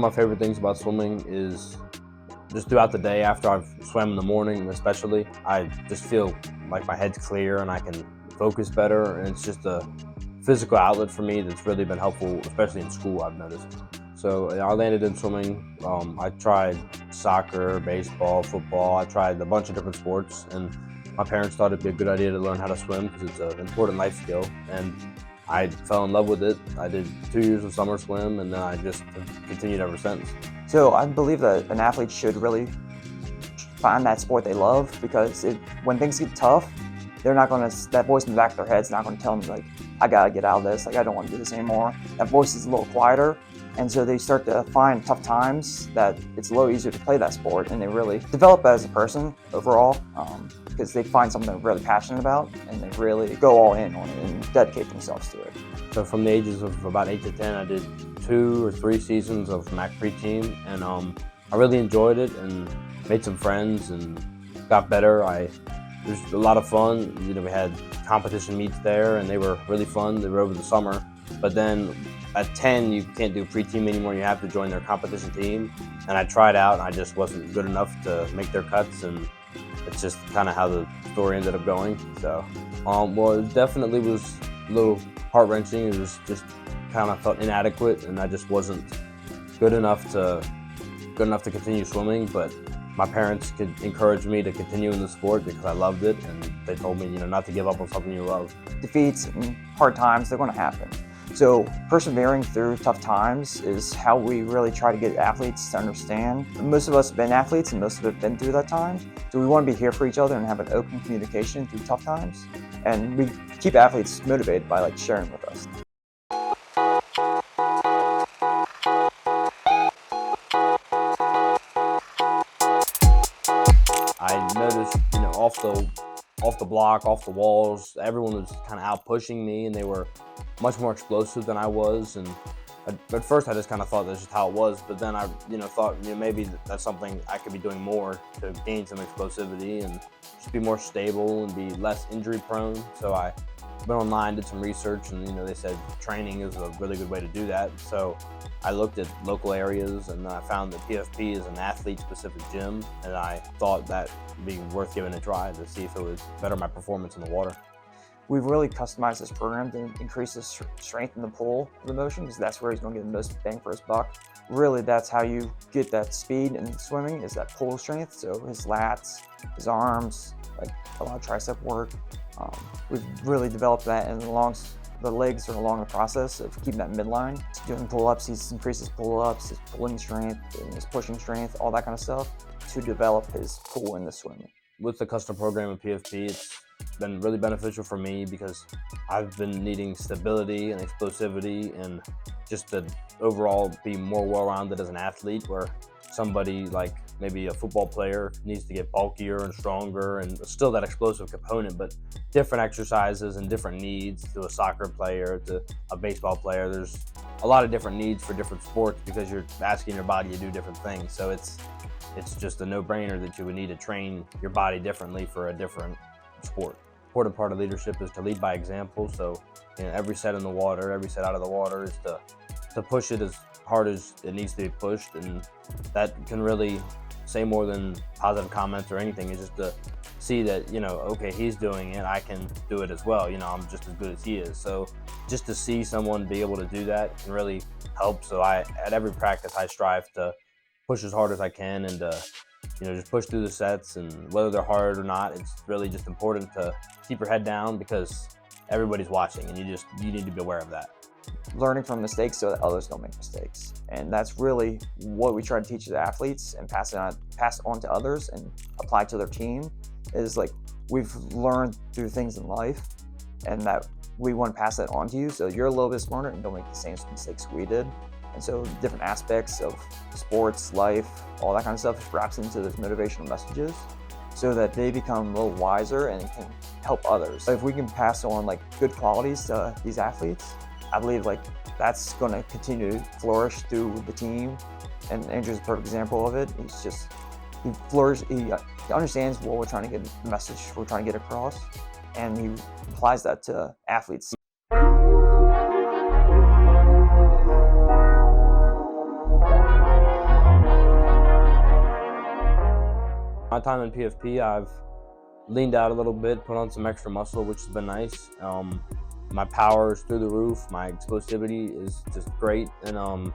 my favorite things about swimming is just throughout the day after I've swam in the morning especially, I just feel like my head's clear and I can focus better, and it's just a physical outlet for me that's really been helpful, especially in school, I've noticed. So I landed in swimming. I tried soccer, baseball, football. I tried a bunch of different sports, and my parents thought it'd be a good idea to learn how to swim because it's an important life skill, and I fell in love with it. I did 2 years of summer swim, and then I just have continued ever since. So I believe that an athlete should really find that sport they love, because when things get tough, they're not going to, that voice in the back of their head's not going to tell them like, I got to get out of this, like I don't want to do this anymore. That voice is a little quieter, and so they start to find tough times that it's a little easier to play that sport, and they really develop as a person overall, because they find something they're really passionate about, and they really go all in on it and dedicate themselves to it. So from the ages of about 8 to 10, I did 2 or 3 seasons of MAC pre-team, and I really enjoyed it and made some friends and got better. It was a lot of fun. You know, we had competition meets there, and they were really fun. They were over the summer. But then at 10, you can't do pre-team anymore. You have to join their competition team. And I tried out, and I just wasn't good enough to make their cuts, and it's just kind of how the story ended up going. So, well, it definitely was a little heart-wrenching. It was just kind of felt inadequate, and I just wasn't good enough to continue swimming. But my parents could encourage me to continue in the sport because I loved it, and they told me, not to give up on something you love. Defeats and hard times, they're going to happen. So persevering through tough times is how we really try to get athletes to understand. Most of us have been athletes, and most of us have been through that time. So we want to be here for each other and have an open communication through tough times. And we keep athletes motivated by sharing with us. I noticed, off the block, off the walls, everyone was kind of out pushing me, and they were much more explosive than I was. And at first, I just kind of thought that's just how it was. But then I, thought maybe that's something I could be doing more to gain some explosivity and just be more stable and be less injury prone. So I went online, did some research, and they said training is a really good way to do that. So I looked at local areas, and I found that PFP is an athlete-specific gym, and I thought that would be worth giving a try to see if it would better my performance in the water. We've really customized this program to increase the strength in the pull of the motion, because that's where he's going to get the most bang for his buck. Really, that's how you get that speed in swimming, is that pull strength. So his lats, his arms, a lot of tricep work. We've really developed that, and the legs are along the process of keeping that midline. He's doing pull-ups, he's increased his pull-ups, his pulling strength, and his pushing strength, all that kind of stuff to develop his pull in the swimming. With the custom program of PFP, it's been really beneficial for me because I've been needing stability and explosivity, and just to overall be more well-rounded as an athlete, where somebody like maybe a football player needs to get bulkier and stronger and still that explosive component, but different exercises and different needs. To a soccer player, to a baseball player, there's a lot of different needs for different sports because you're asking your body to do different things. So it's just a no-brainer that you would need to train your body differently for a different sport. Important part of leadership is to lead by example. So every set in the water, every set out of the water is to push it as hard as it needs to be pushed, and that can really say more than positive comments or anything. It's just to see that, okay, he's doing it, I can do it as well. I'm just as good as he is. So just to see someone be able to do that can really help. So at every practice, I strive to push as hard as I can, and just push through the sets, and whether they're hard or not, it's really just important to keep your head down because everybody's watching, and you need to be aware of that. Learning from mistakes so that others don't make mistakes. And that's really what we try to teach the athletes and pass on to others and apply to their team, is we've learned through things in life, and that we want to pass that on to you so you're a little bit smarter and don't make the same mistakes we did. And so different aspects of sports, life, all that kind of stuff wraps into those motivational messages so that they become a little wiser and can help others. If we can pass on good qualities to these athletes, I believe that's going to continue to flourish through the team. And Andrew's a perfect example of it. He understands what we're trying to get, the message we're trying to get across, and he applies that to athletes. My time in PFP, I've leaned out a little bit, put on some extra muscle, which has been nice. My power is through the roof. My explosivity is just great. And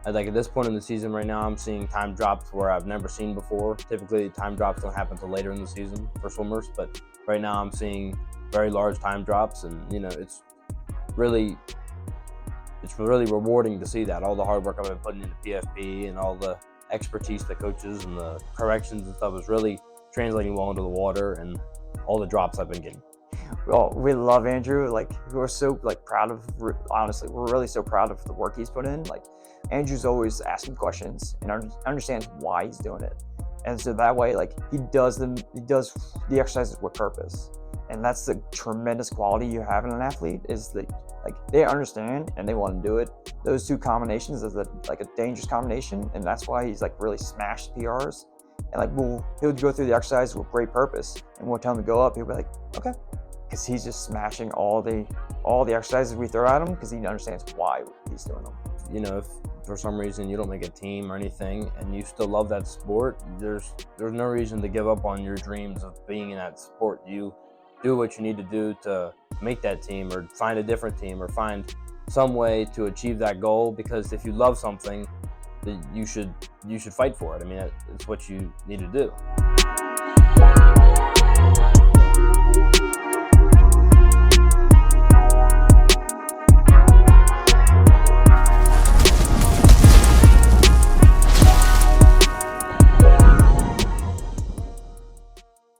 at this point in the season right now, I'm seeing time drops where I've never seen before. Typically, time drops don't happen until later in the season for swimmers, but right now I'm seeing very large time drops, and it's really rewarding to see that. All the hard work I've been putting into PFP and all the expertise the coaches and the corrections and stuff is really translating well into the water, and all the drops I've been getting. Well, we love Andrew. We're so proud of. Honestly, we're really so proud of the work he's put in. Andrew's always asking questions and understands why he's doing it, and so that way, he does the exercises with purpose, and that's the tremendous quality you have in an athlete. Is they understand and they want to do it. Those two combinations is a dangerous combination, and that's why he's really smashed PRs. And he'll go through the exercise with great purpose, and we'll tell him to go up. He'll be like, okay, because he's just smashing all the exercises we throw at him because he understands why he's doing them. If for some reason you don't make a team or anything, and you still love that sport, there's no reason to give up on your dreams of being in that sport. You do what you need to do to make that team, or find a different team, or find some way to achieve that goal. Because if you love something, you should fight for it. I mean, it's what you need to do.